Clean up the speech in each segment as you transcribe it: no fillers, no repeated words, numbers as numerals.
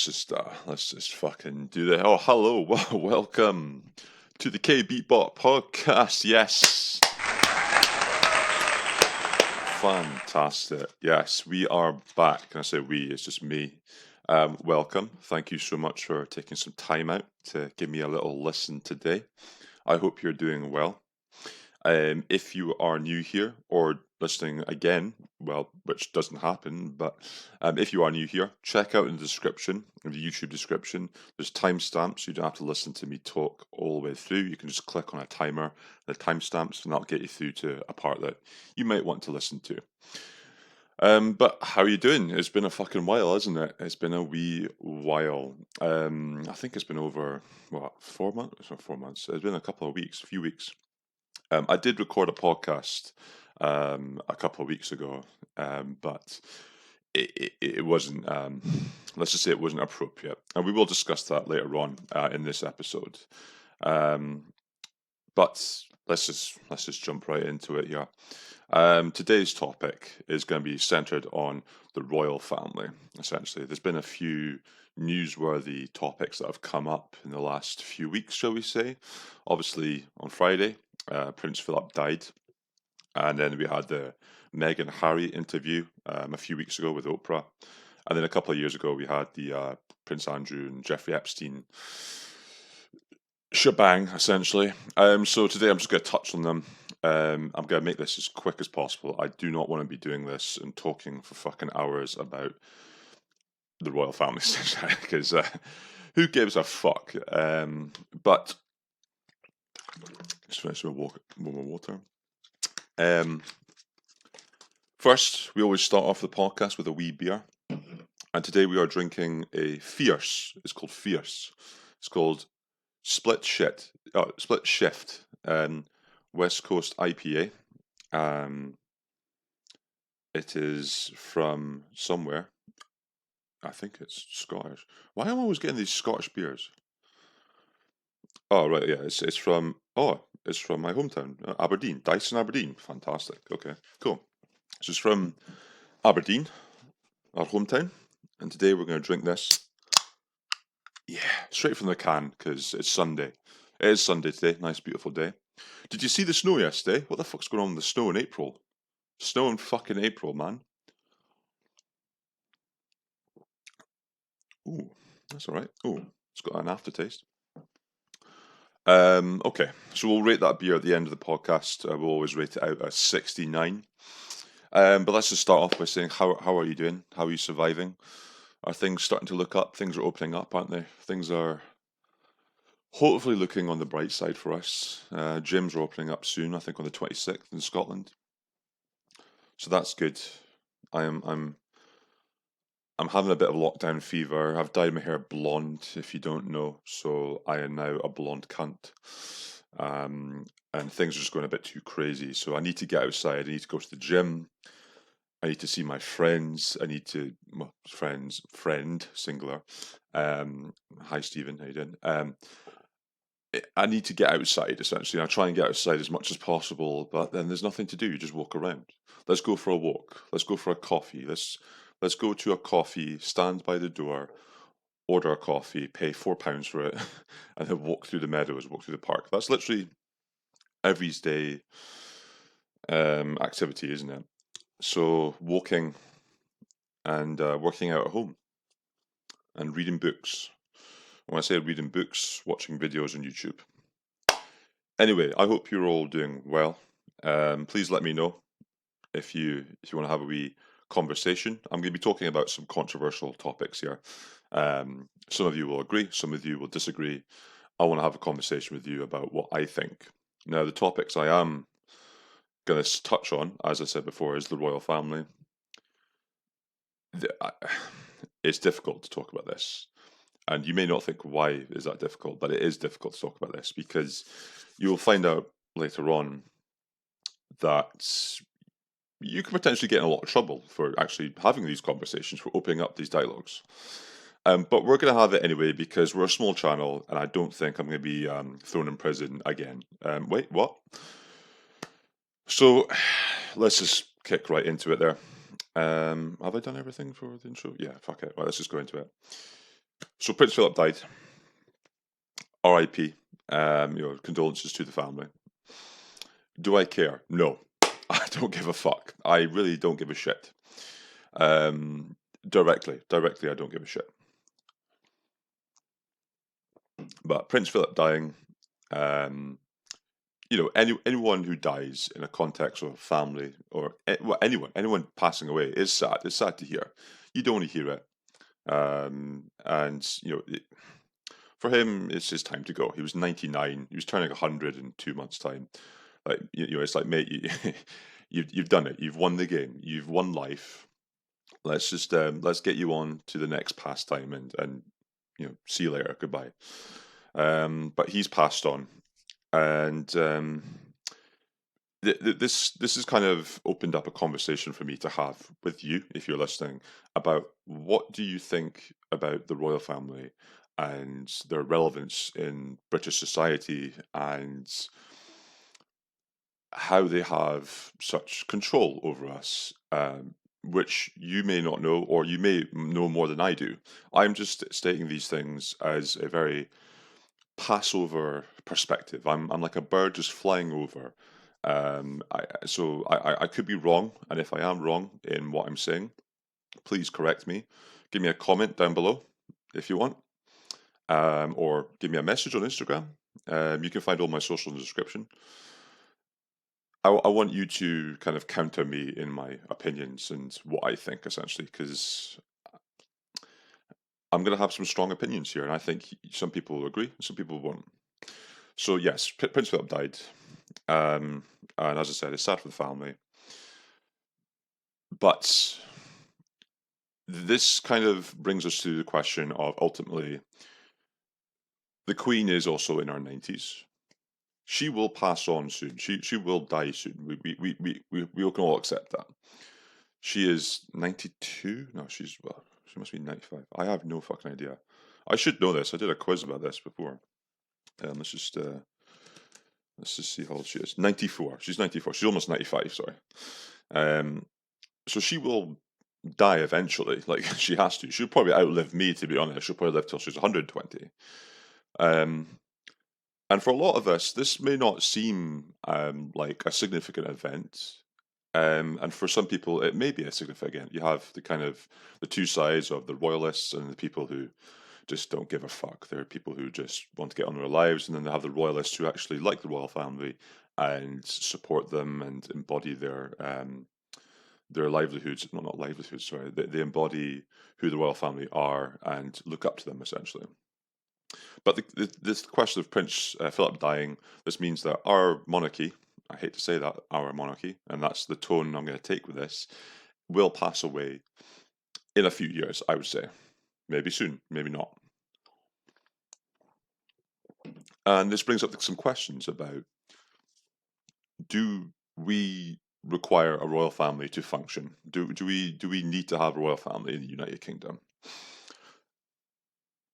let's just fucking do that. Oh, hello, welcome to the KBeatBot Podcast. Yes, fantastic. Yes, we are back. And I say we, it's just me. Welcome. Thank you so much for taking some time out to give me a little listen today. I hope you're doing well. If you are new here or listening again, well, which doesn't happen, but if you are new here, check out in the description, in the YouTube description, there's timestamps. So you don't have to listen to me talk all the way through. You can just click on a timer, the timestamps, and that'll get you through to a part that you might want to listen to. But how are you doing? It's been a fucking while, hasn't it? It's been a wee while. I think it's been over, 4 months? It's not 4 months. It's been a couple of weeks, a few weeks. I did record a podcast a couple of weeks ago, but it wasn't, let's just say it wasn't appropriate. And we will discuss that later on in this episode. But let's just jump right into it here. Today's topic is going to be centered on the royal family, essentially. There's been a few newsworthy topics that have come up in the last few weeks, shall we say. Obviously, on Friday, Prince Philip died. And then we had the Meghan Harry interview a few weeks ago with Oprah. And then a couple of years ago, we had the Prince Andrew and Jeffrey Epstein shebang, essentially. So today I'm just going to touch on them. I'm going to make this as quick as possible. I do not want to be doing this and talking for fucking hours about the royal family, because who gives a fuck? But just finish with more water. First, we always start off the podcast with a wee beer. And today we are drinking a Fierce. It's called Fierce. It's called Split Shift, West Coast IPA. It is from somewhere. I think it's Scottish. Why am I always getting these Scottish beers? Oh right, yeah, it's from my hometown, Aberdeen, Dyson, Aberdeen. Fantastic. Okay, cool. So it's from Aberdeen, our hometown, and today we're going to drink this. Yeah, straight from the can, because it's Sunday. It is Sunday today. Nice, beautiful day. Did you see the snow yesterday? What the fuck's going on with the snow in April? Snow in fucking April, man. Ooh, that's all right. Ooh, it's got an aftertaste. Okay, so we'll rate that beer at the end of the podcast. We'll always rate it out at 69. But let's just start off by saying, how are you doing? How are you surviving? Are things starting to look up? Things are opening up, aren't they? Things are hopefully looking on the bright side for us. Gyms are opening up soon, I think on the 26th in Scotland. So that's good. I'm having a bit of lockdown fever. I've dyed my hair blonde, if you don't know, so I am now a blonde cunt. And things are just going a bit too crazy. So I need to get outside. I need to go to the gym. I need to see my friends. Friend, singular. Hi, Stephen. How you doing? I need to get outside, essentially. I try and get outside as much as possible, but then there's nothing to do. You just walk around. Let's go for a walk. Let's go for a coffee. Let's go to a coffee, stand by the door, order a coffee, pay £4 for it, and then walk through the meadows, walk through the park. That's literally everyday activity, isn't it? So walking and working out at home and reading books. When I say reading books, watching videos on YouTube. Anyway, I hope you're all doing well. Please let me know if you want to have a wee conversation. I'm going to be talking about some controversial topics here. Some of you will agree, some of you will disagree. I want to have a conversation with you about what I think. Now, the topics I am going to touch on, as I said before, is the royal family. It's difficult to talk about this. And you may not think, why is that difficult? But it is difficult to talk about this because you will find out later on that you could potentially get in a lot of trouble for actually having these conversations, for opening up these dialogues. But we're going to have it anyway because we're a small channel and I don't think I'm going to be thrown in prison again. Wait, what? So let's just kick right into it there. Have I done everything for the intro? Yeah, fuck it. Right, let's just go into it. So Prince Philip died. R.I.P. Condolences to the family. Do I care? No. I don't give a fuck. I really don't give a shit. Um, directly, I don't give a shit. But Prince Philip dying, um, anyone who dies in a context of family or anyone passing away is sad. It's sad to hear. You don't want to hear it. And for him, it's his time to go. He was 99. He was turning 100 in 2 months' time. Like it's like, mate, you've done it. You've won the game. You've won life. Let's get you on to the next pastime and see you later. Goodbye. But he's passed on, and this has kind of opened up a conversation for me to have with you, if you're listening, about what do you think about the royal family and their relevance in British society and how they have such control over us, which you may not know, or you may know more than I do. I'm just stating these things as a very Passover perspective. I'm like a bird just flying over. I could be wrong, and if I am wrong in what I'm saying, please correct me. Give me a comment down below if you want, or give me a message on Instagram. You can find all my social in the description. I want you to kind of counter me in my opinions and what I think, essentially, because I'm going to have some strong opinions here, and I think some people will agree, some people won't. So yes, Prince Philip died, and as I said, it's sad for the family. But this kind of brings us to the question of, ultimately, the Queen is also in her 90s. She will pass on soon. She will die soon. We can all accept that. She is 92. No, she must be 95. I have no fucking idea. I should know this. I did a quiz about this before. Let's just see how old she is. 94. She's 94. She's almost 95. Sorry. So she will die eventually. Like, she has to. She'll probably outlive me, to be honest. She'll probably live till she's 120. And for a lot of us, this may not seem like a significant event. And for some people, it may be a significant. You have the two sides of the royalists and the people who just don't give a fuck. There are people who just want to get on with their lives, and then they have the royalists who actually like the royal family and support them and embody their livelihoods. No, not livelihoods. Sorry, they embody who the royal family are and look up to them, essentially. But this question of Prince Philip dying, this means that our monarchy, I hate to say that, our monarchy, and that's the tone I'm going to take with this, will pass away in a few years, I would say. Maybe soon, maybe not. And this brings up some questions about, do we require a royal family to function? Do we need to have a royal family in the United Kingdom?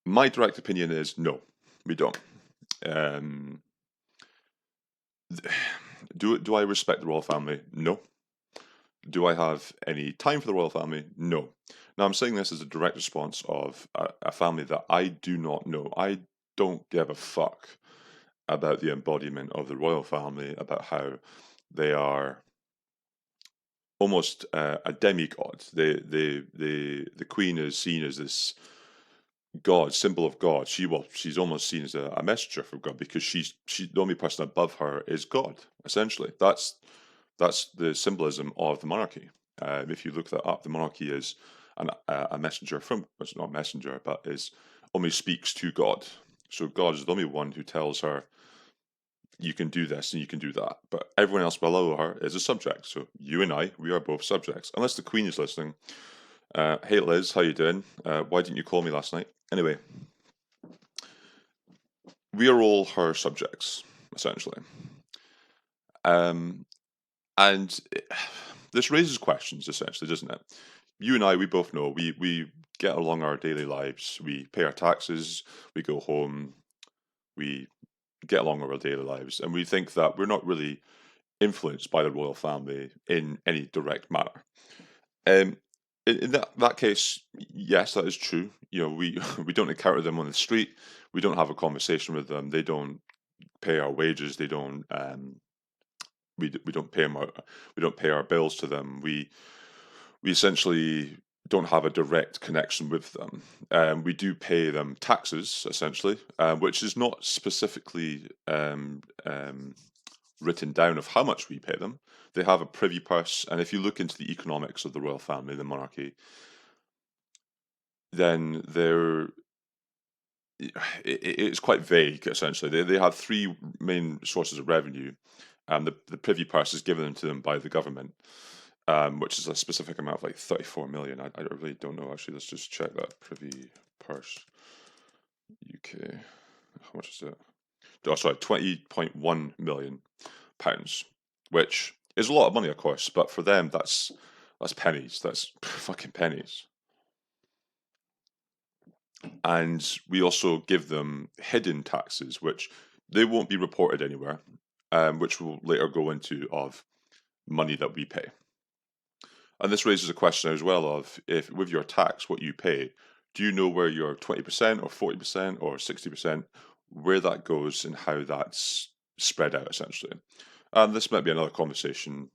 My direct opinion is no, we don't. Do I respect the royal family? No. Do I have any time for the royal family? No. Now, I'm saying this as a direct response of a family that I do not know. I don't give a fuck about the embodiment of the royal family, about how they are almost a demigod. The Queen is seen as this God, symbol of God. She's almost seen as a messenger from God, because she's the only person above her is God. Essentially, that's the symbolism of the monarchy. If you look that up, the monarchy is a messenger from, well, it's not a messenger, but is only speaks to God. So God is the only one who tells her, you can do this and you can do that. But everyone else below her is a subject. So you and I, we are both subjects. Unless the Queen is listening. Hey Liz, how you doing? Why didn't you call me last night? Anyway, we are all her subjects, essentially. And this raises questions, essentially, doesn't it? You and I, we both know, we get along our daily lives, we pay our taxes, we go home, we get along with our daily lives, and we think that we're not really influenced by the royal family in any direct manner. In that case, yes, that is true. We we don't encounter them on the street. We don't have a conversation with them. They don't pay our wages. They don't. We don't pay 'em our we don't pay our bills to them. We essentially don't have a direct connection with them. We do pay them taxes, essentially, which is not specifically written down of how much we pay them. They have a privy purse, and if you look into the economics of the royal family, the monarchy, then it's quite vague. Essentially, they have three main sources of revenue, and the privy purse is given to them by the government, which is a specific amount of like 34 million. I really don't know actually. Let's just check that privy purse. UK, how much is it? Oh, sorry, 20.1 million pounds, which is a lot of money, of course, but for them that's pennies. That's fucking pennies. And we also give them hidden taxes, which they won't be reported anywhere, which will later go into of money that we pay. And this raises a question as well of, if with your tax, what you pay, do you know where your 20% or 40% or 60%, where that goes and how that's spread out essentially? And this might be another conversation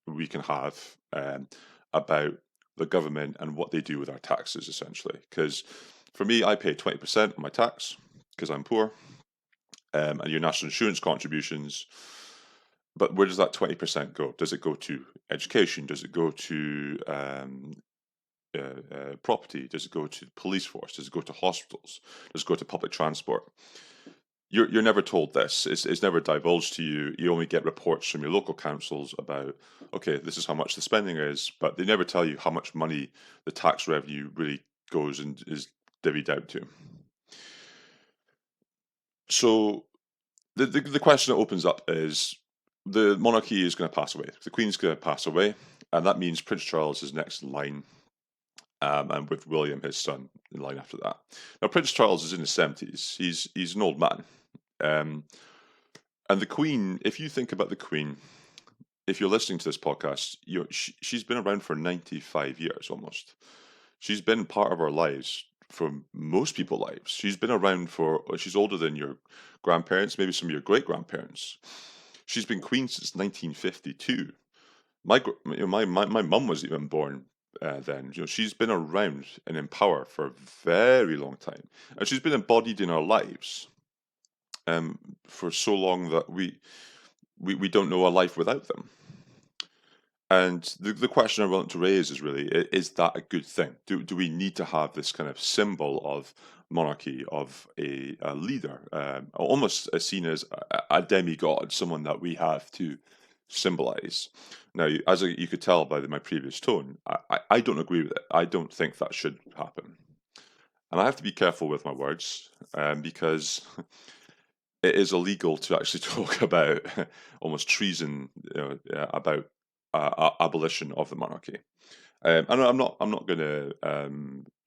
we can have about the government and what they do with our taxes essentially. Because for me, I pay 20% of my tax because I'm poor, and your national insurance contributions. But where does that 20% go? Does it go to education? Does it go to property? Does it go to the police force? Does it go to hospitals? Does it go to public transport? You're never told this. It's never divulged to you. You only get reports from your local councils about, okay, this is how much the spending is, but they never tell you how much money the tax revenue really goes and is divvied out to. So the question that opens up is, the monarchy is going to pass away. The Queen's going to pass away, and that means Prince Charles is next in line, and with William, his son, in line after that. Now, Prince Charles is in his 70s. He's an old man. Um, and the Queen, if you think about the Queen, if you're listening to this podcast, she's been around for 95 years almost. She's been part of our lives for most people's lives. She's been around she's older than your grandparents, maybe some of your great grandparents. She's been queen since 1952. My mum was even born then. She's been around and in power for a very long time, and she's been embodied in our lives for so long that we don't know a life without them. And the question I want to raise is really, is that a good thing? Do we need to have this kind of symbol of monarchy, of a leader, almost seen as a demigod, someone that we have to symbolize? Now, as you could tell by my previous tone, I don't agree with it. I don't think that should happen. And I have to be careful with my words because it is illegal to actually talk about almost treason, about abolition of the monarchy. And I'm not going to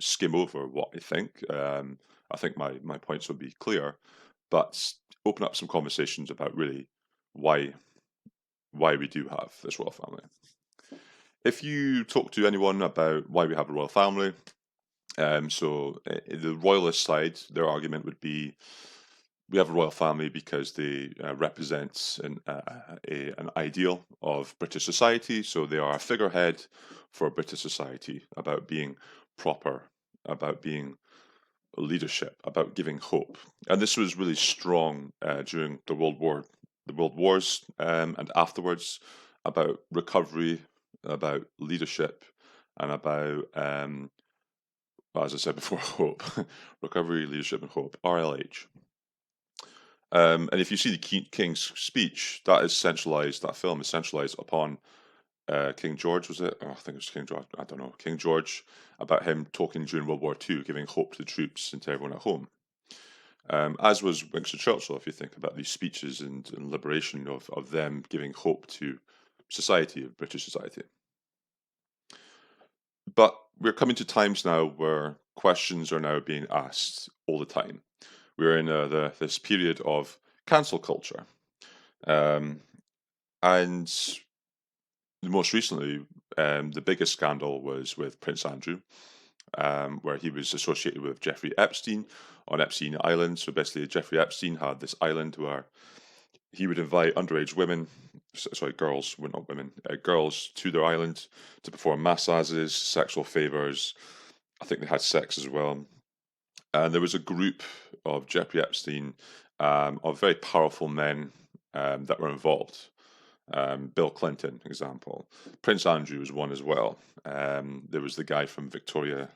skim over what I think. I think my points will be clear, but open up some conversations about really why we do have this royal family. If you talk to anyone about why we have a royal family, the royalist side, their argument would be, we have a royal family because they represent an ideal of British society. So they are a figurehead for British society, about being proper, about being leadership, about giving hope. And this was really strong during the World Wars, and afterwards, about recovery, about leadership, and about, as I said before, hope. Recovery, leadership, and hope. RLH. And if you see the King's speech, that film is centralized upon King George, was it? Oh, I think it was King George. I don't know. King George, about him talking during World War II, giving hope to the troops and to everyone at home. As was Winston Churchill, if you think about these speeches and liberation of them giving hope to society, of British society. But we're coming to times now where questions are now being asked all the time. We're in this period of cancel culture. And most recently, the biggest scandal was with Prince Andrew, where he was associated with Jeffrey Epstein on Epstein Island. So basically, Jeffrey Epstein had this island where he would invite underage women, sorry, girls, well, not women, girls to their island to perform massages, sexual favors. I think they had sex as well. And there was a group of Jeffrey Epstein, of very powerful men that were involved. Bill Clinton, example. Prince Andrew was one as well. There was the guy from Victoria's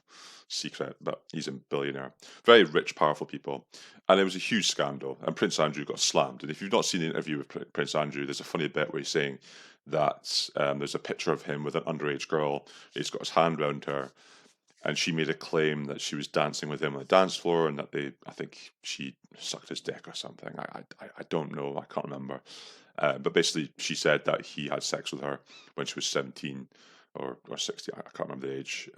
Secret, but he's a billionaire. Very rich, powerful people. And it was a huge scandal, and Prince Andrew got slammed. And if you've not seen the interview with Prince Andrew, there's a funny bit where he's saying that there's a picture of him with an underage girl. He's got his hand round her, and she made a claim that she was dancing with him on the dance floor, and that I think she sucked his dick or something. I don't know, I can't remember. But basically, she said that he had sex with her when she was 17 or 60, I can't remember the age.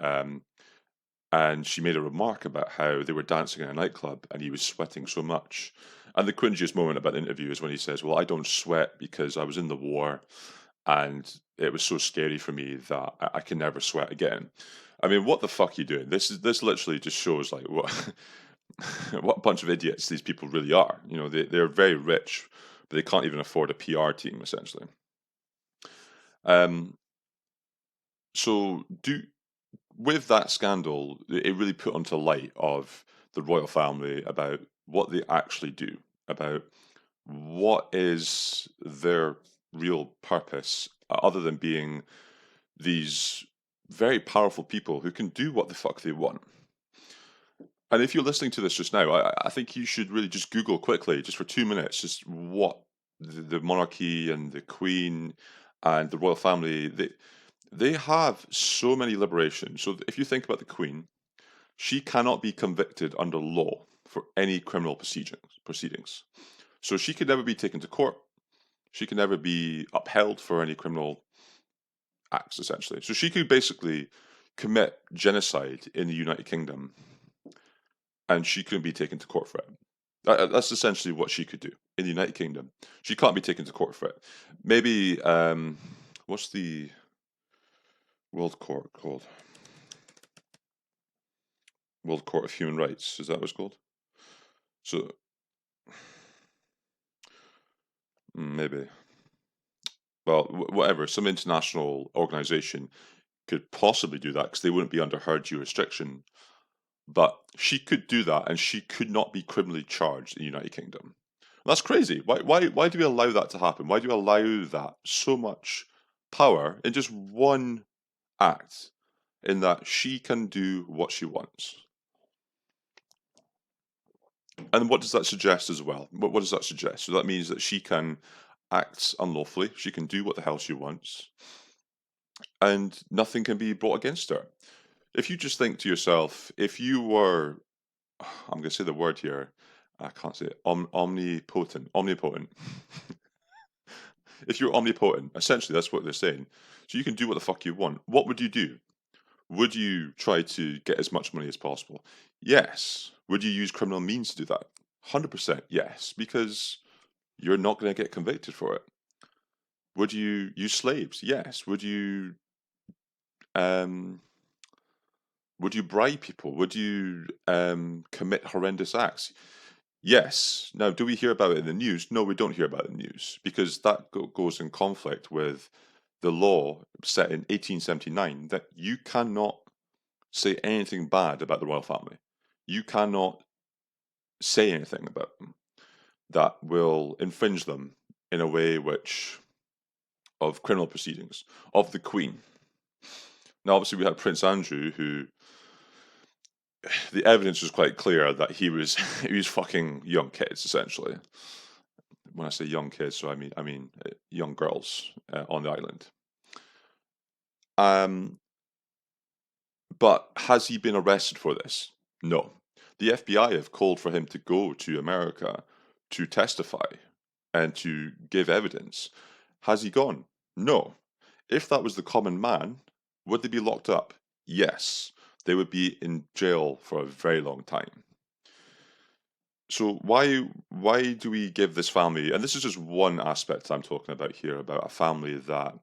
And she made a remark about how they were dancing in a nightclub and he was sweating so much. And the cringiest moment about the interview is when he says, "Well, I don't sweat because I was in the war and it was so scary for me that I can never sweat again." I mean, what the fuck are you doing? This literally just shows like what what a bunch of idiots these people really are. You know, they're very rich, but they can't even afford a PR team essentially. Um, so with that scandal, it really put onto light of the royal family about what they actually do, about what is their real purpose, other than being these very powerful people who can do what the fuck they want. And if you're listening to this just now, I think you should really just Google quickly, just for 2 minutes, just what the monarchy and the Queen and the royal family, they have so many liberations. So if you think about the Queen, she cannot be convicted under law for any criminal proceedings. So she could never be taken to court. She can never be upheld for any criminal acts, essentially. So she could basically commit genocide in the United Kingdom, and she couldn't be taken to court for it. That's essentially what she could do in the United Kingdom. She can't be taken to court for it. Maybe what's the World Court called? World Court of Human Rights, is that what it's called? So maybe. Well, whatever. Some international organization could possibly do that because they wouldn't be under her jurisdiction. But she could do that, and she could not be criminally charged in the United Kingdom. That's crazy. Why do we allow that to happen? Why do we allow that so much power in just one act, in that she can do what she wants? And what does that suggest as well? What does that suggest? So that means that she can act unlawfully, she can do what the hell she wants, and nothing can be brought against her. If you just think to yourself, if you were, I'm going to say the word here, I can't say it, omnipotent. If you're omnipotent, essentially that's what they're saying. So you can do what the fuck you want. What would you do? Would you try to get as much money as possible? Yes. Would you use criminal means to do that? 100% yes, because you're not going to get convicted for it. Would you use slaves? Yes. Would you bribe people? Would you commit horrendous acts? Yes. Now, do we hear about it in the news? No, we don't hear about it in the news, because that goes in conflict with the law set in 1879 that you cannot say anything bad about the royal family. You cannot say anything about them that will infringe them in a way which of criminal proceedings of the Queen. Now, obviously, we had Prince Andrew, who the evidence was quite clear that he was fucking young kids, essentially. When I say young kids, so I mean young girls on the island. But has he been arrested for this? No. The FBI have called for him to go to America to testify and to give evidence. Has he gone? No. If that was the common man, would they be locked up? Yes. They would be in jail for a very long time. So why do we give this family, and this is just one aspect I'm talking about here, about a family that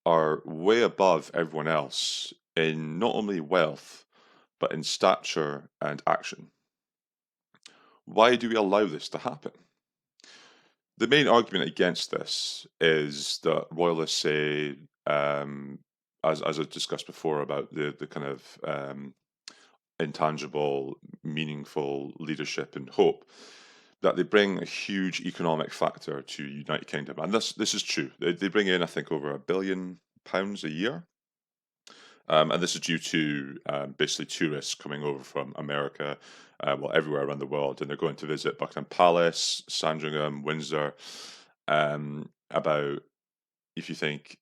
are way above everyone else in not only wealth, but in stature and action. Why do we allow this to happen? The main argument against this is that royalists say, as I discussed before, about the kind of intangible, meaningful leadership and hope, that they bring a huge economic factor to United Kingdom, and this is true. They bring in, I think, over £1 billion a year, and this is due to basically tourists coming over from America, well, everywhere around the world, and they're going to visit Buckingham Palace, Sandringham, Windsor. About, if you think,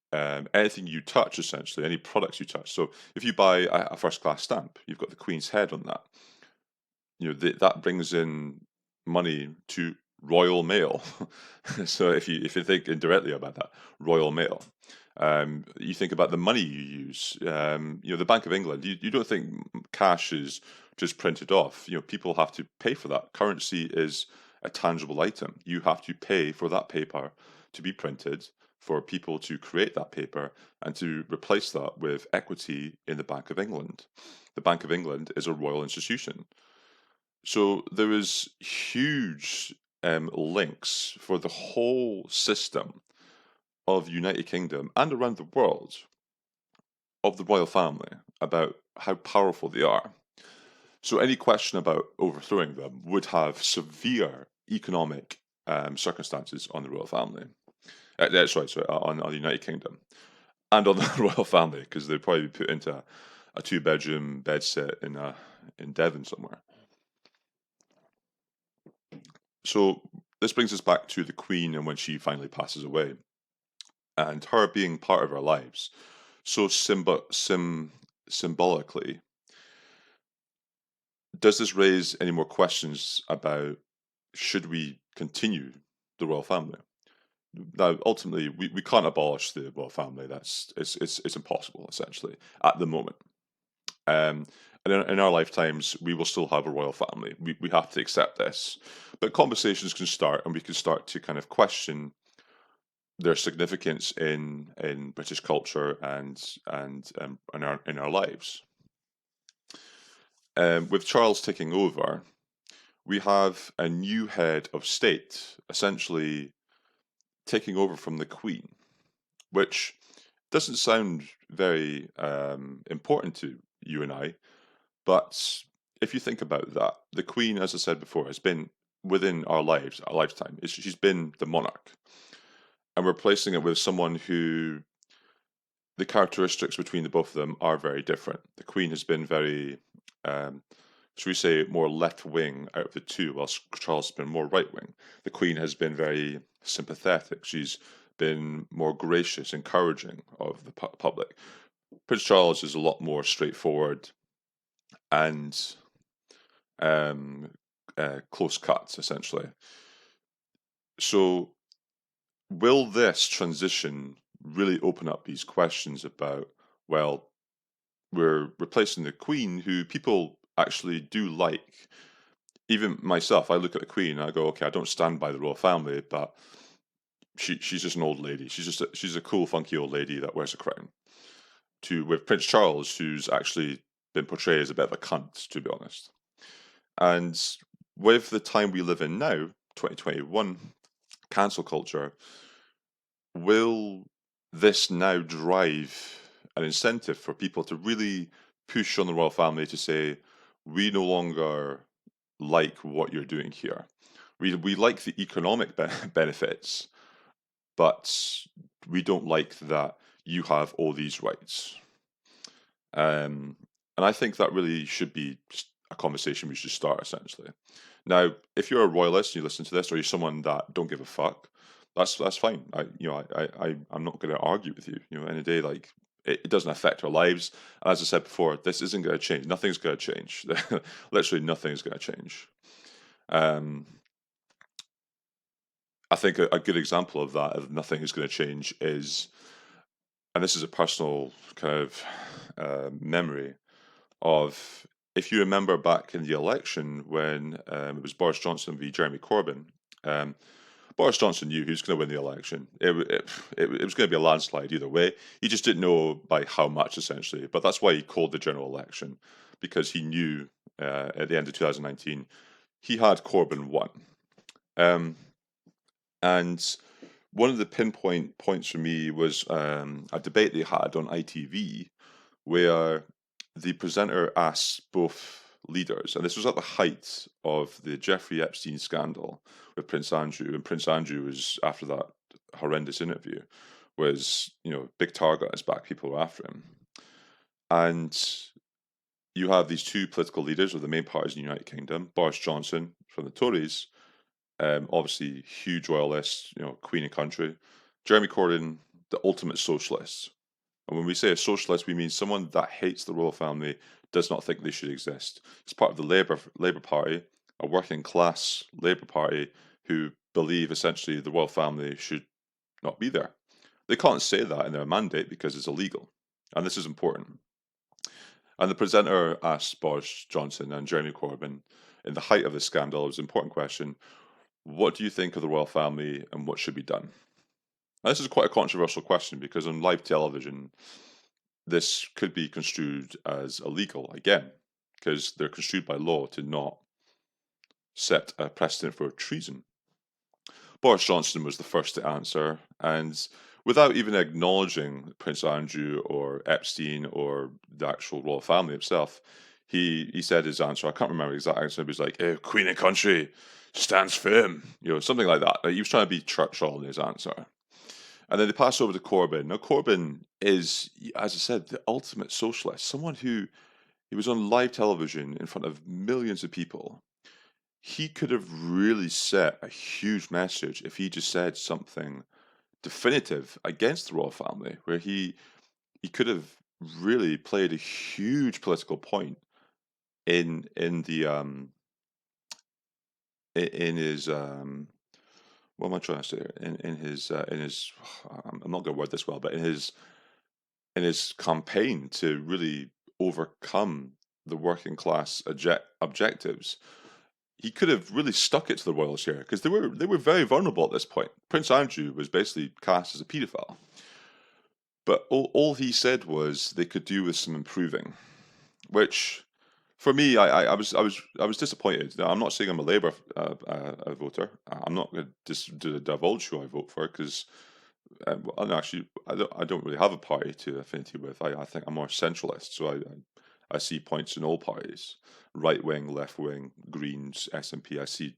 anything you touch, essentially, any products you touch. So if you buy a first class stamp, you've got the Queen's head on that. That brings in money to Royal Mail. So if you think indirectly about that, Royal Mail. You think about the money you use. The Bank of England. You don't think cash is just printed off. People have to pay for that. Currency is a tangible item. You have to pay for that paper to be printed, for people to create that paper, and to replace that with equity in the Bank of England. The Bank of England is a royal institution. So there is huge links for the whole system of the United Kingdom and around the world of the royal family about how powerful they are. So any question about overthrowing them would have severe economic circumstances on the royal family. Sorry, on the United Kingdom and on the royal family, because they'd probably be put into a 2-bedroom bedsit in Devon somewhere. So this brings us back to the Queen and when she finally passes away, and her being part of our lives so symbolically. Does this raise any more questions about should we continue the royal family? Now, ultimately, we can't abolish the royal family. It's impossible, essentially, at the moment. And in our lifetimes, we will still have a royal family. We have to accept this. But conversations can start, and we can start to kind of question their significance in British culture and in our lives. With Charles taking over, we have a new head of state, essentially taking over from the Queen, which doesn't sound very important to you and I, but if you think about that, the Queen, as I said before, has been within our lifetime. She's been the monarch, and we're placing it with someone who the characteristics between the both of them are very different. The Queen has been very, should we say, more left wing out of the two, whilst Charles has been more right wing. The Queen has been very sympathetic. She's been more gracious, encouraging of the public. Prince Charles is a lot more straightforward and close cut, essentially. So, will this transition really open up these questions about, well, we're replacing the Queen, who people actually do like. Even myself, I look at the Queen and I go, okay, I don't stand by the royal family, but she's just an old lady. She's a cool, funky old lady that wears a crown. With Prince Charles, who's actually been portrayed as a bit of a cunt, to be honest. And with the time we live in now, 2021, cancel culture, will this now drive an incentive for people to really push on the royal family to say, we no longer like what you're doing here. We like the economic benefits, but we don't like that you have all these rights. And I think that really should be just a conversation we should start, essentially. Now, if you're a royalist and you listen to this, or you're someone that don't give a fuck, that's fine. I'm not going to argue with you. End of the day, like it doesn't affect our lives. And as I said before, this isn't going to change. Nothing's going to change. Literally, nothing's going to change. I think a good example of that, of nothing is going to change, is, and this is a personal kind of memory of, if you remember back in the election when it was Boris Johnson v Jeremy Corbyn, Boris Johnson knew he was going to win the election. It was going to be a landslide either way. He just didn't know by how much, essentially. But that's why he called the general election, because he knew at the end of 2019 he had Corbyn won. And one of the pinpoint points for me was a debate they had on ITV where the presenter asked both leaders, and this was at the height of the Jeffrey Epstein scandal with Prince Andrew, and Prince Andrew was, after that horrendous interview, was, big target on his back, people were after him. And you have these two political leaders of the main parties in the United Kingdom, Boris Johnson from the Tories, obviously huge royalist, Queen and country, Jeremy Corbyn, the ultimate socialist. And when we say a socialist, we mean someone that hates the royal family, does not think they should exist. It's part of the Labour Party, a working class Labour Party who believe essentially the royal family should not be there. They can't say that in their mandate because it's illegal. And this is important. And the presenter asked Boris Johnson and Jeremy Corbyn, in the height of the scandal, it was an important question: what do you think of the royal family and what should be done? Now, this is quite a controversial question because on live television, this could be construed as illegal again, because they're construed by law to not set a precedent for treason. Boris Johnson was the first to answer, and without even acknowledging Prince Andrew or Epstein or the actual royal family itself, he said his answer. I can't remember the exact answer, but he was like, Queen and country stands firm, something like that. Like, he was trying to be Churchill in his answer. And then they pass over to Corbyn. Now, Corbyn is, as I said, the ultimate socialist, someone who he was on live television in front of millions of people. He could have really set a huge message if he just said something definitive against the royal family, where he could have really played a huge political point in his what am I trying to say? In his I'm not going to word this well, but in his campaign to really overcome the working class objectives, he could have really stuck it to the royals here, because they were very vulnerable at this point. Prince Andrew was basically cast as a paedophile, but all he said was they could do with some improving, which for me, I was disappointed. Now, I'm not saying I'm a Labour voter. I'm not going to divulge who I vote for, because well, no, actually, I don't really have a party to affinity with. I think I'm more centralist, so I see points in all parties: right wing, left wing, Greens, SNP. I see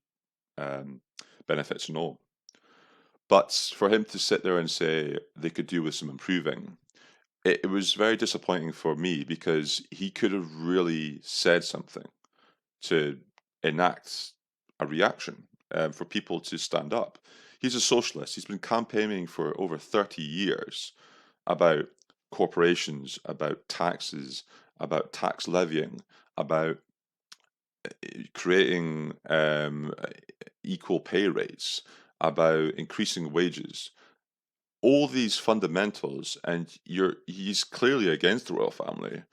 benefits in all. But for him to sit there and say they could do with some improving, it was very disappointing for me, because he could have really said something to enact a reaction, for people to stand up. He's a socialist. He's been campaigning for over 30 years about corporations, about taxes, about tax levying, about creating equal pay rates, about increasing wages. All these fundamentals, and he's clearly against the royal family,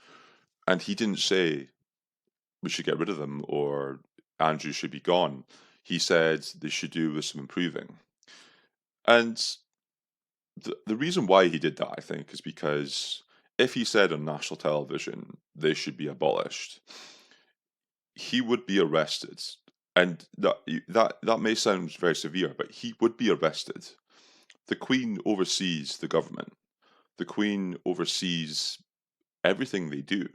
and he didn't say we should get rid of them or Andrew should be gone. He said they should do with some improving. And the reason why he did that, I think, is because if he said on national television they should be abolished, he would be arrested. And that may sound very severe, but he would be arrested. The Queen oversees the government. The Queen oversees everything they do.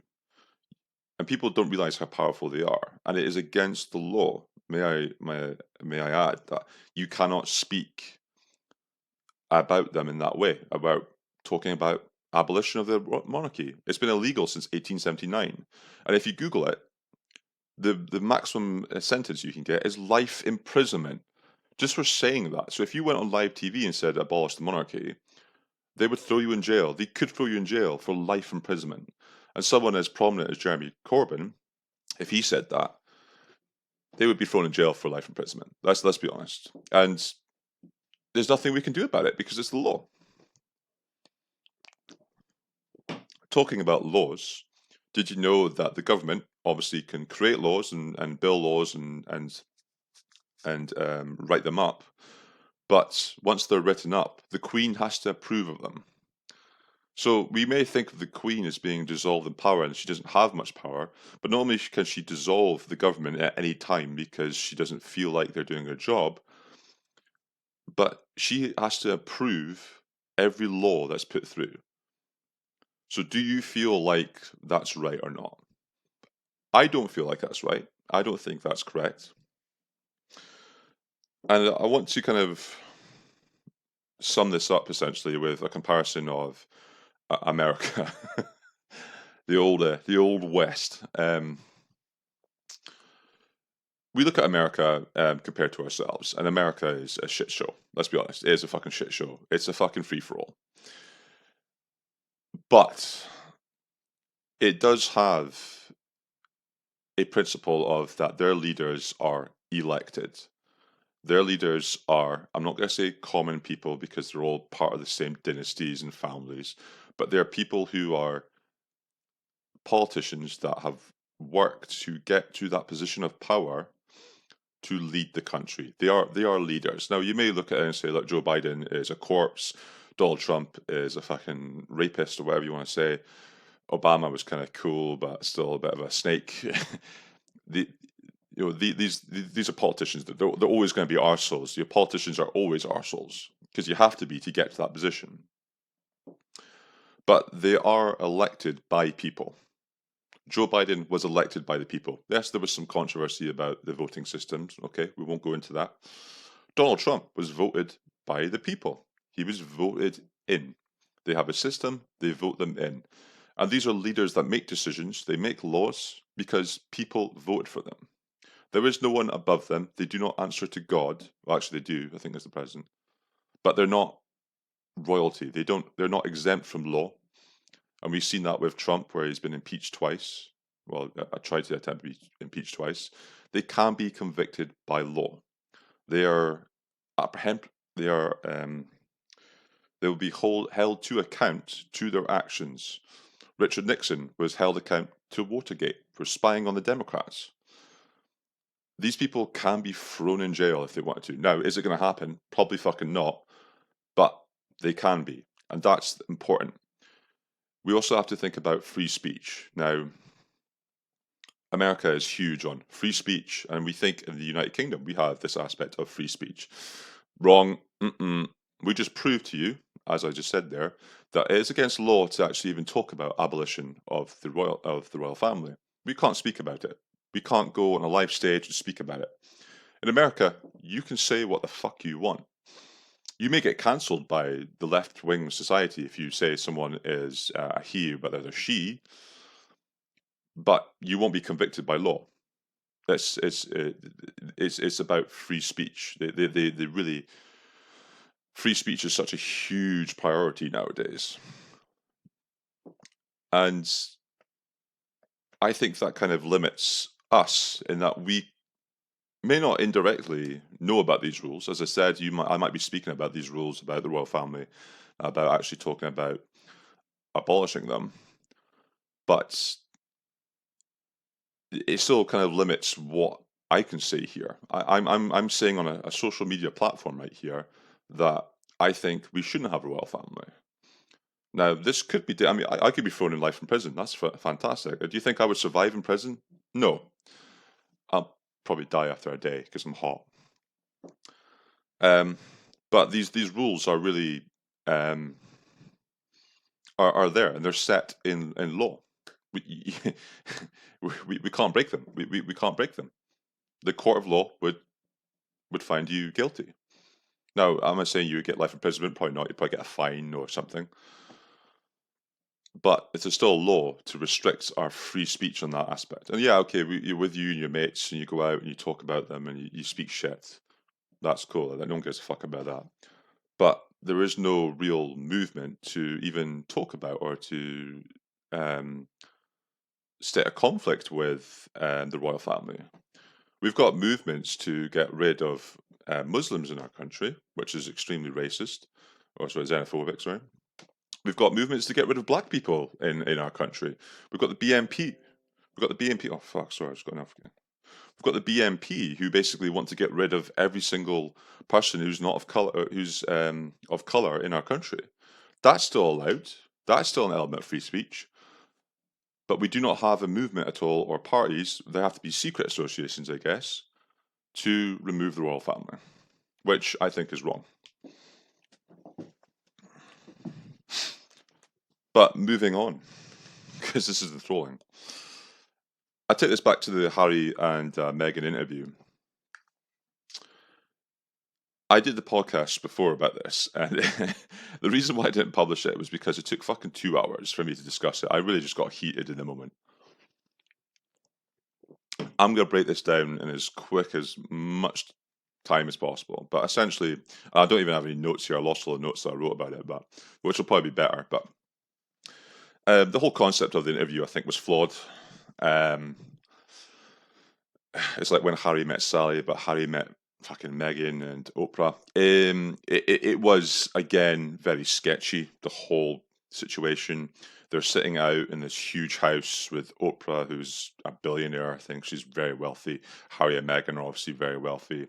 And people don't realize how powerful they are. And it is against the law, may I add, that you cannot speak about them in that way, about talking about abolition of the monarchy. It's been illegal since 1879. And if you Google it, the maximum sentence you can get is life imprisonment, just for saying that. So if you went on live TV and said abolish the monarchy, they would throw you in jail. They could throw you in jail for life imprisonment. And someone as prominent as Jeremy Corbyn, if he said that, they would be thrown in jail for life imprisonment. Let's be honest. And there's nothing we can do about it because it's the law. Talking about laws, did you know that the government obviously can create laws and bill laws and write them up, But once they're written up, the Queen has to approve of them. So we may think of the Queen as being dissolved in power, and she doesn't have much power, but not only can she dissolve the government at any time because she doesn't feel like they're doing her job, but she has to approve every law that's put through. So do you feel like that's right or not? I don't feel like that's right. I don't think that's correct. And I want to kind of sum this up essentially with a comparison of America, the old West. We look at America compared to ourselves, and America is a shit show. Let's be honest, it is a fucking shit show. It's a fucking free for all. But it does have a principle of that their leaders are elected. Their leaders are, I'm not going to say common people because they're all part of the same dynasties and families, but they're people who are politicians that have worked to get to that position of power to lead the country. They are leaders. Now you may look at it and say, look, Joe Biden is a corpse, Donald Trump is a fucking rapist or whatever you want to say. Obama was kind of cool, but still a bit of a snake. These are politicians. They're always going to be arseholes. Your politicians are always arseholes because you have to be to get to that position. But they are elected by people. Joe Biden was elected by the people. Yes, there was some controversy about the voting systems. Okay, we won't go into that. Donald Trump was voted by the people. He was voted in. They have a system, they vote them in. And these are leaders that make decisions, they make laws because people vote for them. There is no one above them. They do not answer to God. Well, actually, they do. I think that's the president. But they're not royalty. They're not exempt from law. And we've seen that with Trump, where he's been impeached twice. Well, I tried to attempt to be impeached twice. They can be convicted by law. They are They are. They will be held to account to their actions. Richard Nixon was held account to Watergate for spying on the Democrats. These people can be thrown in jail if they wanted to. Now, is it going to happen? Probably fucking not. But they can be. And that's important. We also have to think about free speech. Now, America is huge on free speech, and we think in the United Kingdom we have this aspect of free speech. Wrong. We just proved to you, as I just said there, that it is against law to actually even talk about abolition of the royal family. We can't speak about it. We can't go on a live stage and speak about it. In America, you can say what the fuck you want. You may get cancelled by the left-wing society if you say someone is a he, but they're a she, but you won't be convicted by law. It's about free speech. They really, free speech is such a huge priority nowadays, and I think that kind of limits us in that we may not indirectly know about these rules. As I said, I might be speaking about these rules about the royal family, about actually talking about abolishing them, but it still kind of limits what I can say here. I'm saying on a social media platform right here that I think we shouldn't have a royal family. Now, this could be. I mean, I could be thrown in life in prison. That's fantastic. Do you think I would survive in prison? No, I'll probably die after a day because I'm hot. But these rules are really are there, and they're set in law. We we can't break them. We can't break them. The court of law would find you guilty. Now, am I saying you would get life imprisonment? Probably not. You'd probably get a fine or something. But it's still a law to restrict our free speech on that aspect. And yeah, okay, you're with you and your mates, and you go out and you talk about them and you speak shit. That's cool. No one gives a fuck about that. But there is no real movement to even talk about or to state a conflict with the royal family. We've got movements to get rid of Muslims in our country, which is extremely racist, or sorry, xenophobic, sorry. We've got movements to get rid of black people in our country. We've got the BNP. We've got the BNP. Oh, fuck, sorry, I just got enough again. We've got the BNP, who basically want to get rid of every single person who's not of color, who's of color in our country. That's still allowed. That's still an element of free speech. But we do not have a movement at all, or parties. There have to be secret associations, I guess, to remove the royal family, which I think is wrong. But moving on, because this is the trolling. I take this back to the Harry and Meghan interview. I did the podcast before about this, and the reason why I didn't publish it was because it took fucking 2 hours for me to discuss it. I really just got heated in the moment. I'm going to break this down in as quick as much time as possible. But essentially, I don't even have any notes here. I lost all the notes that I wrote about it, but which will probably be better. But the whole concept of the interview, I think, was flawed. It's like when Harry met Sally, but Harry met fucking Meghan and Oprah. It was, again, very sketchy, the whole situation. They're sitting out in this huge house with Oprah, who's a billionaire. I think she's very wealthy. Harry and Meghan are obviously very wealthy.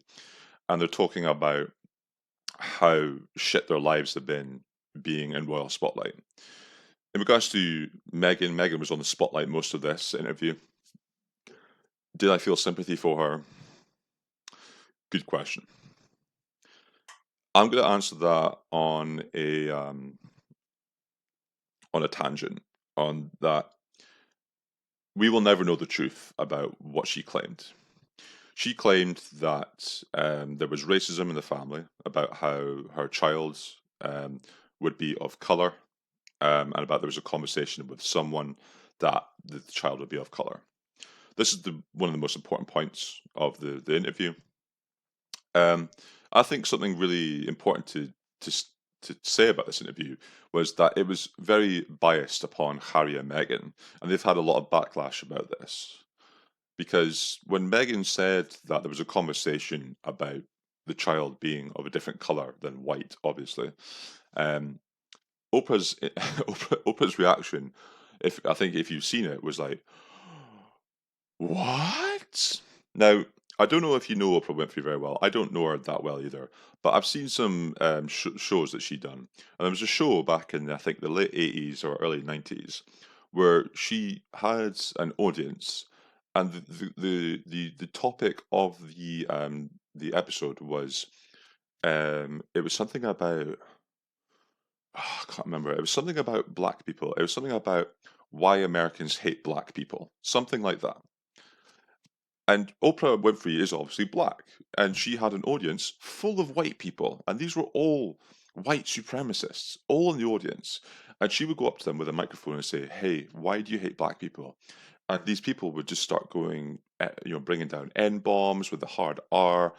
And they're talking about how shit their lives have been being in royal spotlight. In regards to Meghan, Meghan was on the spotlight most of this interview. Did I feel sympathy for her? Good question. I'm going to answer that on a tangent, on that we will never know the truth about what she claimed. She claimed that there was racism in the family, about how her child would be of color, and about there was a conversation with someone that the child would be of color. This is one of the most important points of the interview. I think something really important to say about this interview was that it was very biased upon Harry and Meghan, and they've had a lot of backlash about this. Because when Meghan said that there was a conversation about the child being of a different color than white, obviously, um, Oprah's reaction, if you've seen it, was like, "What?" Now, I don't know if you know Oprah Winfrey very well. I don't know her that well either, but I've seen some shows that she done. And there was a show back in I think the late 80s or early 90s where she had an audience, and the topic of the episode was it was something about I can't remember. It was something about black people. It was something about why Americans hate black people. Something like that. And Oprah Winfrey is obviously black, and she had an audience full of white people, and these were all white supremacists, all in the audience. And she would go up to them with a microphone and say, "Hey, why do you hate black people?" And these people would just start going, bringing down N bombs with the hard R.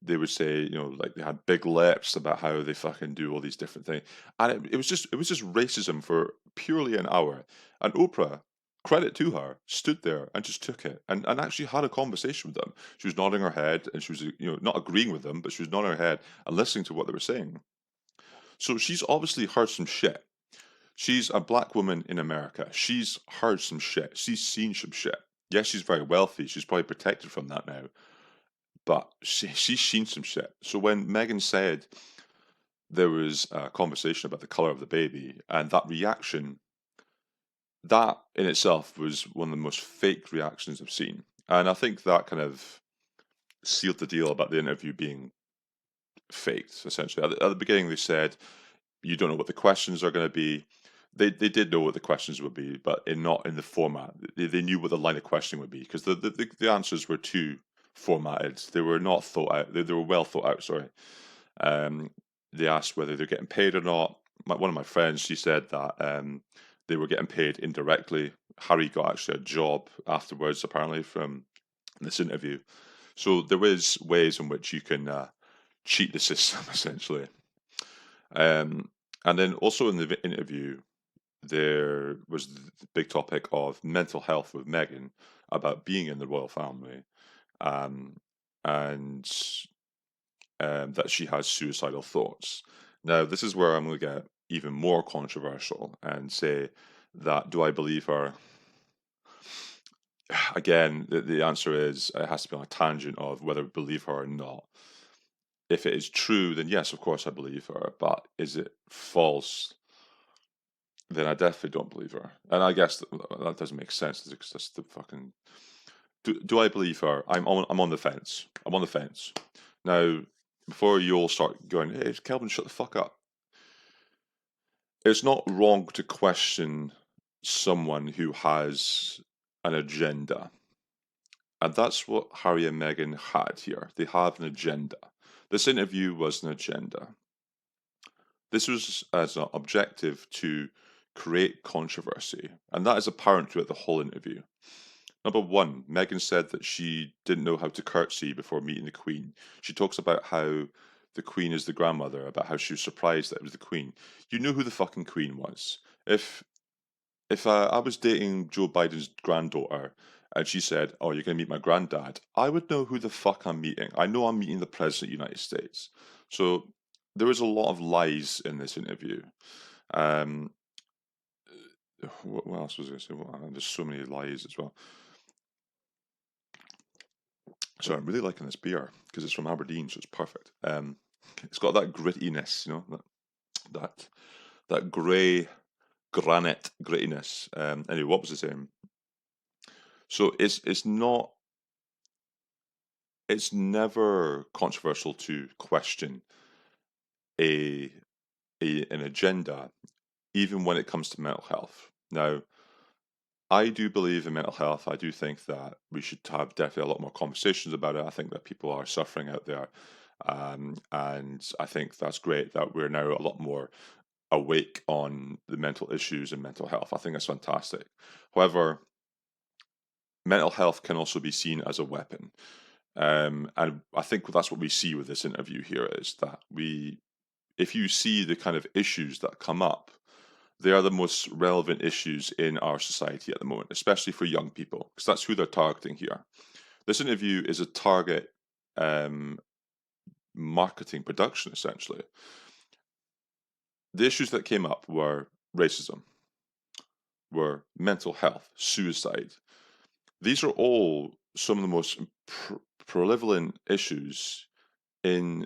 They would say, like they had big lips about how they fucking do all these different things, and it was just racism for purely an hour. And Oprah, credit to her, stood there and just took it and actually had a conversation with them. She was nodding her head, and she was not agreeing with them, but she was nodding her head and listening to what they were saying. So she's obviously heard some shit. She's a black woman in America. She's heard some shit. She's seen some shit. Yes, she's very wealthy. She's probably protected from that now. But she's seen some shit. So when Megan said there was a conversation about the color of the baby, and that reaction, that in itself was one of the most fake reactions I've seen. And I think that kind of sealed the deal about the interview being faked, essentially. At the beginning, they said, you don't know what the questions are going to be. They did know what the questions would be, but not in the format. They knew what the line of questioning would be, because the answers were too formatted. They were not thought out. They were well thought out, sorry. They asked whether they're getting paid or not. One of my friends, she said that they were getting paid indirectly. Harry got actually a job afterwards, apparently, from this interview. So there is ways in which you can cheat the system, essentially. And then also in the interview, there was the big topic of mental health with Meghan, about being in the royal family, um, and that she has suicidal thoughts. Now, this is where I'm going to get even more controversial and say that do I believe her? again, the answer is it has to be on a tangent of whether we believe her or not. If it is true, then yes, of course I believe her. But is it false? Then I definitely don't believe her. And I guess that doesn't make sense because that's the fucking. Do I believe her? I'm on the fence. I'm on the fence. Now, before you all start going, hey, Kelvin, shut the fuck up. It's not wrong to question someone who has an agenda. And that's what Harry and Meghan had here. They have an agenda. This interview was an agenda. This was as an objective to create controversy, and that is apparent throughout the whole interview. Number one, Meghan said that she didn't know how to curtsy before meeting the Queen. She talks about how the Queen is the grandmother, about how she was surprised that it was the Queen. You knew who the fucking Queen was. If I was dating Joe Biden's granddaughter and she said, "Oh, you're going to meet my granddad," I would know who the fuck I'm meeting. I know I'm meeting the President of the United States. So there was a lot of lies in this interview. Um, what else was I going to say? Well, there's so many lies as well. So I'm really liking this beer because it's from Aberdeen, so it's perfect. It's got that grittiness, you know, that grey granite grittiness. Anyway, what was I saying? So it's never controversial to question a an agenda, even when it comes to mental health. Now, I do believe in mental health. I do think that we should have definitely a lot more conversations about it. I think that people are suffering out there. And I think that's great that we're now a lot more awake on the mental issues and mental health. I think that's fantastic. However, mental health can also be seen as a weapon. And I think that's what we see with this interview here is that if you see the kind of issues that come up, they are the most relevant issues in our society at the moment, especially for young people, because that's who they're targeting here. This interview is a target marketing production, essentially. The issues that came up were racism, were mental health, suicide. These are all some of the most prevalent issues in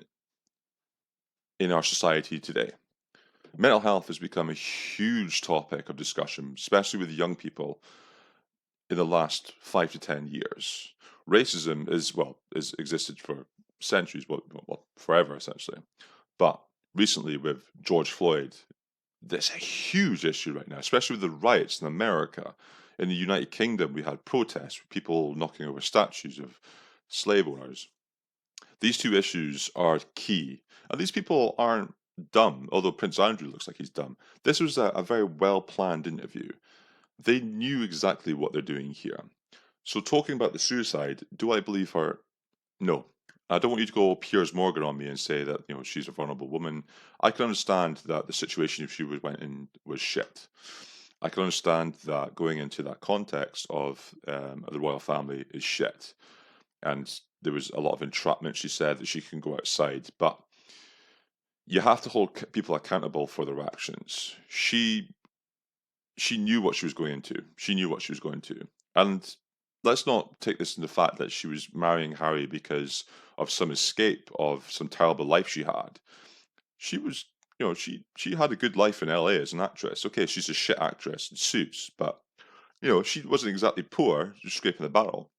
our society today. Mental health has become a huge topic of discussion, especially with young people in the last 5 to 10 years. Racism is existed for centuries, well, forever essentially. But recently with George Floyd, there's a huge issue right now, especially with the riots in America. In the United Kingdom, we had protests, people knocking over statues of slave owners. These two issues are key. And these people aren't dumb, although Prince Andrew looks like he's dumb. This was a very well-planned interview. They knew exactly what they're doing here. So talking about the suicide, do I believe her? No. I don't want you to go Piers Morgan on me and say that, you know, she's a vulnerable woman. I can understand that the situation if she went in was shit. I can understand that going into that context of the royal family is shit. And there was a lot of entrapment. She said that she can go outside, but you have to hold people accountable for their actions. She knew what she was going into. She knew what she was going to. And let's not take this in the fact that she was marrying Harry because of some escape of some terrible life she had. She was, you know, she had a good life in LA as an actress. Okay, she's a shit actress in Suits, but you know, she wasn't exactly poor, just scraping the barrel.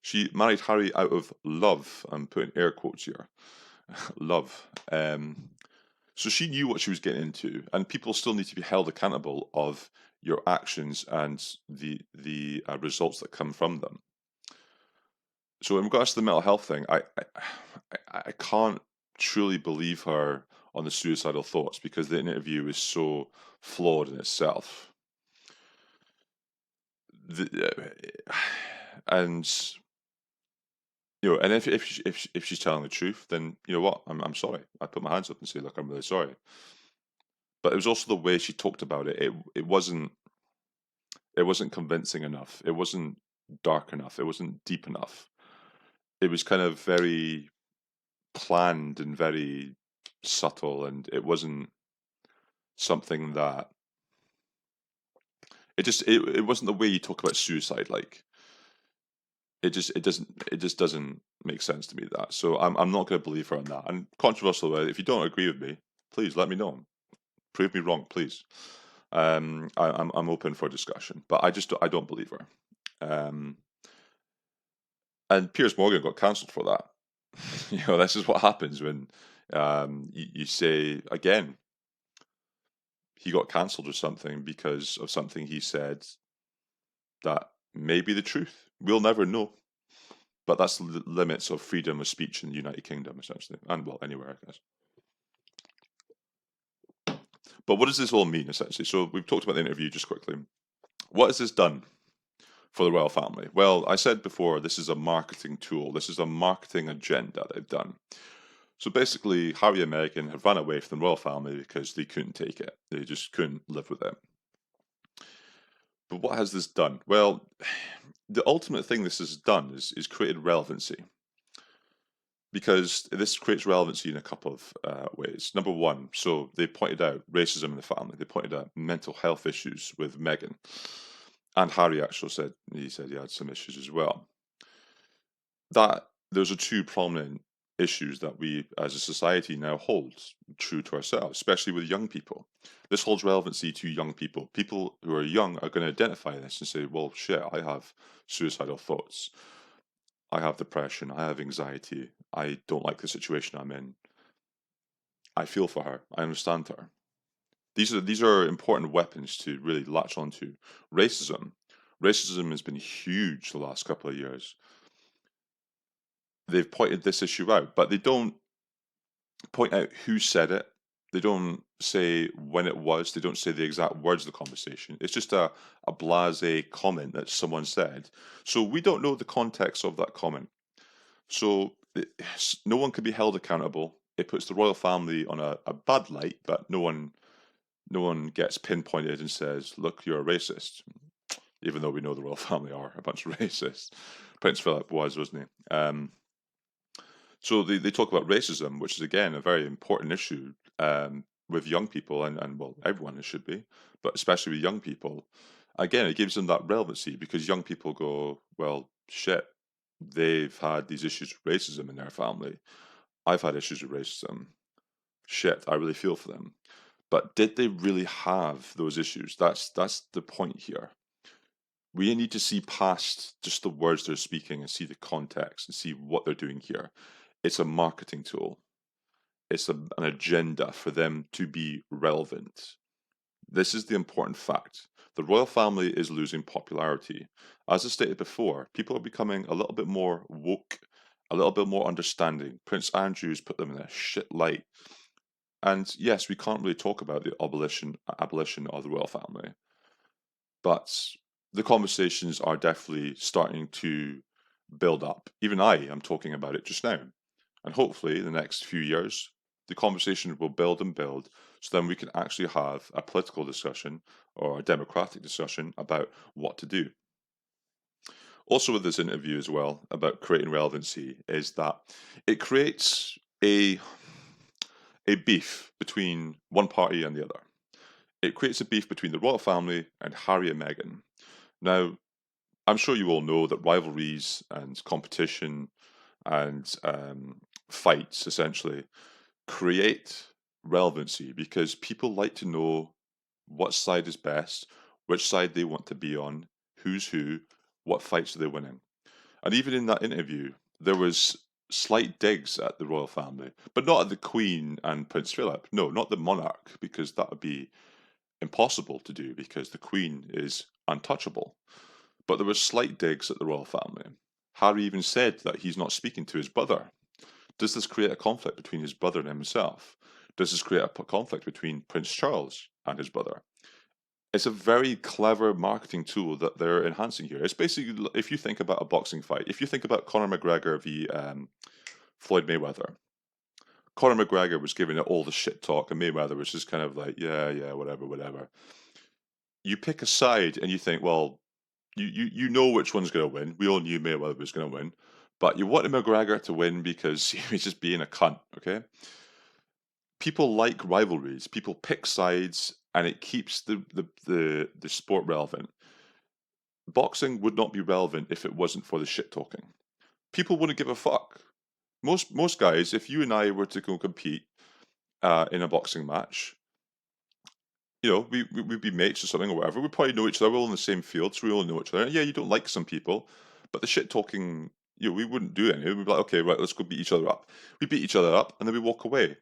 She married Harry out of love. I'm putting air quotes here. Love. So she knew what she was getting into, and people still need to be held accountable of your actions and the results that come from them. So in regards to the mental health thing, I can't truly believe her on the suicidal thoughts because the interview is so flawed in itself. And you know, and if she's telling the truth, then you know what, I'm sorry. I put my hands up and say, look, I'm really sorry. But it was also the way she talked about it. It wasn't convincing enough. It wasn't dark enough. It wasn't deep enough. It was kind of very planned and very subtle, and it wasn't something that it wasn't the way you talk about suicide. Like it just doesn't make sense to me, that. So I'm not going to believe her on that. And controversial, if you don't agree with me, please let me know. Prove me wrong, please. I'm open for discussion, but I don't believe her. Um, and Piers Morgan got cancelled for that. This is what happens when you say, again, he got cancelled or something because of something he said that may be the truth. We'll never know. But that's the limits of freedom of speech in the United Kingdom, essentially, and well, anywhere, I guess. But what does this all mean, essentially? So we've talked about the interview just quickly. What has this done for the royal family? Well, I said before, this is a marketing tool. This is a marketing agenda they've done. So basically, Harry and Meghan have run away from the royal family because they couldn't take it. They just couldn't live with it. But what has this done? Well, the ultimate thing this has done is created relevancy. Because this creates relevancy in a couple of ways. Number one, so they pointed out racism in the family. They pointed out mental health issues with Meghan. And Harry actually said he had some issues as well. That those are two prominent issues that we as a society now hold true to ourselves, especially with young people. This holds relevancy to young people. People who are young are going to identify this and say, well, shit, I have suicidal thoughts. I have depression. I have anxiety. I don't like the situation I'm in. I feel for her. I understand her. These are important weapons to really latch onto. Racism has been huge the last couple of years. They've pointed this issue out, but they don't point out who said it. They don't say when it was. They don't say the exact words of the conversation. It's just a blasé comment that someone said. So we don't know the context of that comment. So no one can be held accountable. It puts the royal family on a bad light, but no one gets pinpointed and says, "Look, you're a racist," even though we know the royal family are a bunch of racists. Prince Philip wasn't he? So they talk about racism, which is again a very important issue with young people and well, everyone it should be, but especially with young people. Again, it gives them that relevancy because young people go, well, shit, they've had these issues with racism in their family. I've had issues with racism. Shit, I really feel for them. But did they really have those issues? That's the point here. We need to see past just the words they're speaking and see the context and see what they're doing here. It's a marketing tool. It's an agenda for them to be relevant. This is the important fact. The royal family is losing popularity. As I stated before, people are becoming a little bit more woke, a little bit more understanding. Prince Andrew's put them in a shit light. And yes, we can't really talk about the abolition of the royal family, but the conversations are definitely starting to build up. Even I am talking about it just now. And hopefully, in the next few years, the conversation will build and build so then we can actually have a political discussion or a democratic discussion about what to do. Also, with this interview as well about creating relevancy, is that it creates a beef between one party and the other. It creates a beef between the royal family and Harry and Meghan. Now, I'm sure you all know that rivalries and competition and fights essentially create relevancy because people like to know what side is best, which side they want to be on, who's who, what fights are they winning. And even in that interview, there was slight digs at the royal family, but not at the Queen and Prince Philip. No, not the monarch, because that would be impossible to do because the Queen is untouchable. But there were slight digs at the royal family. Harry even said that he's not speaking to his brother. Does this create a conflict between his brother and himself? Does this create a conflict between Prince Charles and his brother? It's a very clever marketing tool that they're enhancing here. It's basically, if you think about a boxing fight, if you think about Conor McGregor v Floyd Mayweather, Conor McGregor was giving it all the shit talk, and Mayweather was just kind of like, yeah, whatever. You pick a side, and you think, well, you know which one's going to win. We all knew Mayweather was going to win, but you wanted McGregor to win because he was just being a cunt. Okay, people like rivalries. People pick sides, and it keeps the sport relevant. boxing would not be relevant if it wasn't for the shit talking. People wouldn't give a fuck. Most guys, if you and I were to go compete in a boxing match, we'd be mates or something or whatever. We probably know each other. We're all in the same field, so we all know each other. Yeah, you don't like some people, but the shit talking, we wouldn't do any. We'd be like, okay, right, let's go beat each other up. We beat each other up, and then we walk away.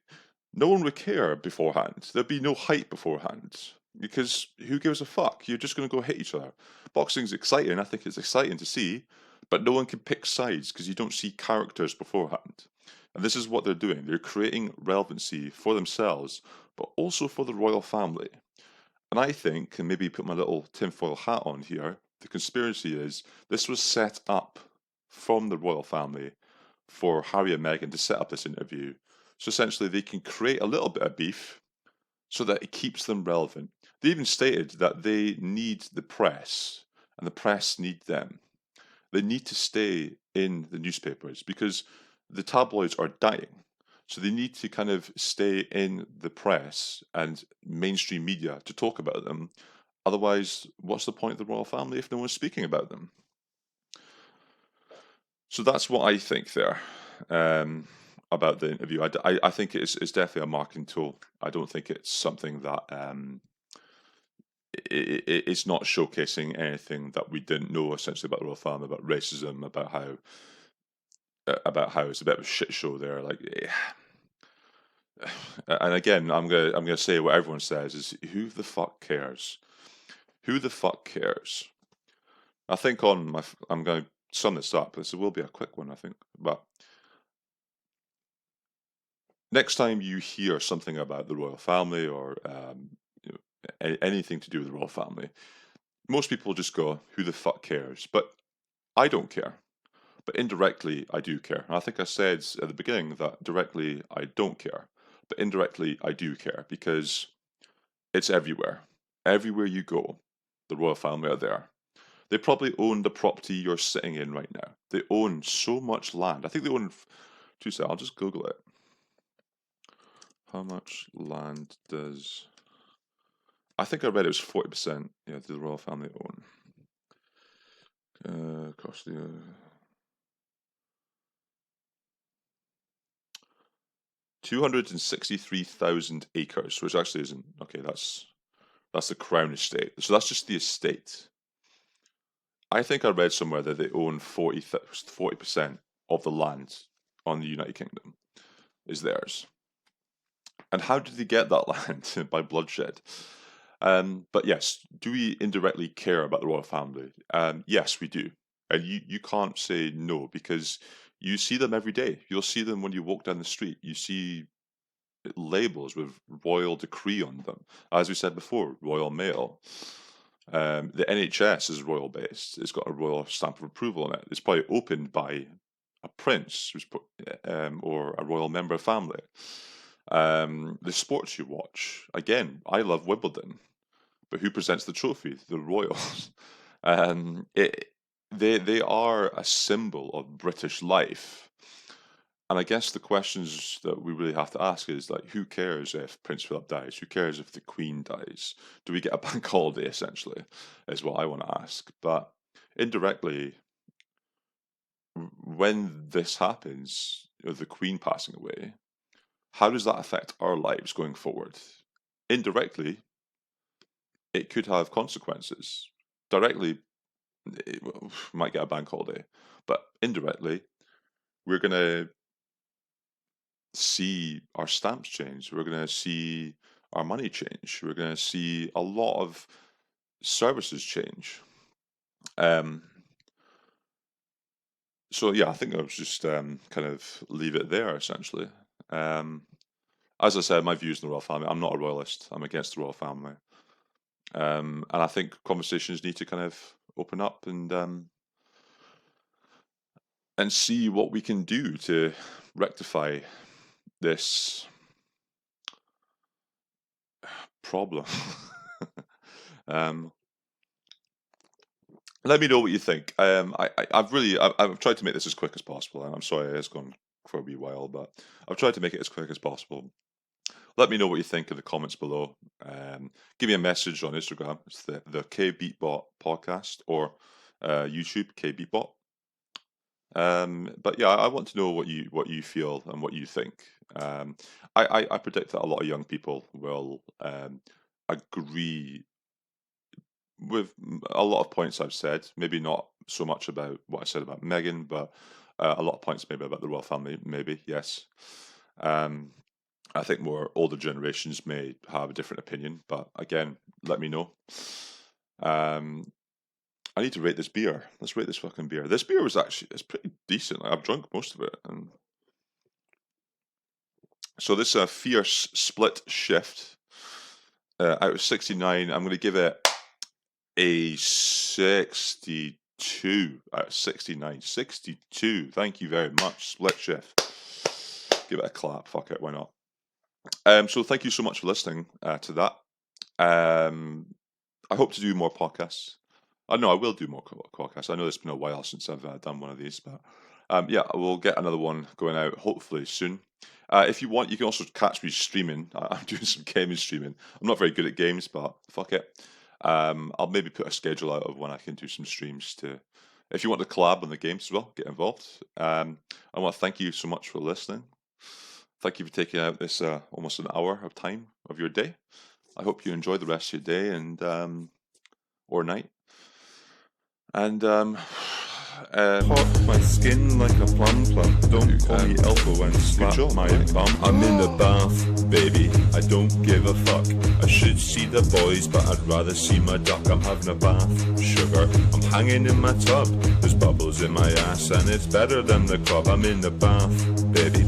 No one would care beforehand. There'd be no hype beforehand because who gives a fuck? You're just going to go hit each other. Boxing's exciting. I think it's exciting to see, but no one can pick sides because you don't see characters beforehand. And this is what they're doing. They're creating relevancy for themselves, but also for the royal family. And I think, and maybe put my little tinfoil hat on here, the conspiracy is this was set up from the royal family for Harry and Meghan to set up this interview. So essentially, they can create a little bit of beef so that it keeps them relevant. They even stated that they need the press, and the press need them. They need to stay in the newspapers because the tabloids are dying. So they need to kind of stay in the press and mainstream media to talk about them. Otherwise, what's the point of the royal family if no one's speaking about them? So that's what I think there about the interview. I think it's definitely a marketing tool. I don't think it's something that it's not showcasing anything that we didn't know essentially about the royal family, about racism, about how it's a bit of a shit show there. Like, and again, I'm gonna say what everyone says is, who the fuck cares? Who the fuck cares? I think I'm going to sum this up. This will be a quick one, I think. But next time you hear something about the royal family or anything to do with the royal family, most people just go, "Who the fuck cares?" But I don't care. But indirectly, I do care. And I think I said at the beginning that directly I don't care, but indirectly I do care because it's everywhere. Everywhere you go, the royal family are there. They probably own the property you're sitting in right now. They own so much land. I think they own. Two seconds. I'll just Google it. How much land does? I think I read it was 40%. Yeah, the royal family own. Across the 263,000 acres, which actually isn't okay. That's the Crown estate. So that's just the estate. I think I read somewhere that they own 40% of the land on the United Kingdom is theirs. And how did they get that land? By bloodshed. But yes, do we indirectly care about the royal family? Yes, we do. And you can't say no because you see them every day. You'll see them when you walk down the street. You see labels with royal decree on them. As we said before, Royal Mail. The NHS is royal based. It's got a royal stamp of approval on it. It's probably opened by a prince or a royal member of family. The sports you watch, again, I love Wimbledon, but who presents the trophy? The royals. They are a symbol of British life. And I guess the questions that we really have to ask is like, who cares if Prince Philip dies? Who cares if the Queen dies? Do we get a bank holiday, essentially, is what I want to ask. But indirectly, when this happens, the Queen passing away, how does that affect our lives going forward? Indirectly, it could have consequences. Directly, we might get a bank holiday. But indirectly, we're going to see our stamps change. We're going to see our money change. We're going to see a lot of services change. So yeah, I think I was just kind of leave it there essentially. As I said, my views on the royal family. I'm not a royalist. I'm against the royal family, and I think conversations need to kind of open up and see what we can do to rectify this problem. um, Let me know what you think. I've tried to make this as quick as possible. I'm sorry it's gone for a wee while, but I've tried to make it as quick as possible. Let me know what you think in the comments below. Give me a message on Instagram. It's the KBeatBot Podcast, or YouTube, KBeatBot. But yeah, I want to know what you feel and what you think. I predict that a lot of young people will agree with a lot of points I've said. Maybe not so much about what I said about Megan, but a lot of points maybe about the royal family. Maybe yes. I think more older generations may have a different opinion, but again, let me know. I need to rate this beer. Let's rate this fucking beer. This beer it's pretty decent. I've drunk most of it. And so this Fierce Split Shift out of 69, I'm going to give it a 62 out of 69. 62. Thank you very much. Split Shift. Give it a clap. Fuck it. Why not? So thank you so much for listening to that. I hope to do more podcasts. I know I will do more podcasts. I know it's been a while since I've done one of these, but yeah, we'll get another one going out hopefully soon. If you want, you can also catch me streaming. I'm doing some gaming streaming. I'm not very good at games, but fuck it. I'll maybe put a schedule out of when I can do some streams to. If you want to collab on the games as well, get involved. I want to thank you so much for listening. Thank you for taking out this almost an hour of time of your day. I hope you enjoy the rest of your day and or night. And hot my skin like a plum. Don't call me alpha when slap my bum. I'm in the bath, baby. I don't give a fuck. I should see the boys, but I'd rather see my duck. I'm having a bath, sugar. I'm hanging in my tub. There's bubbles in my ass, and it's better than the club. I'm in the bath, baby.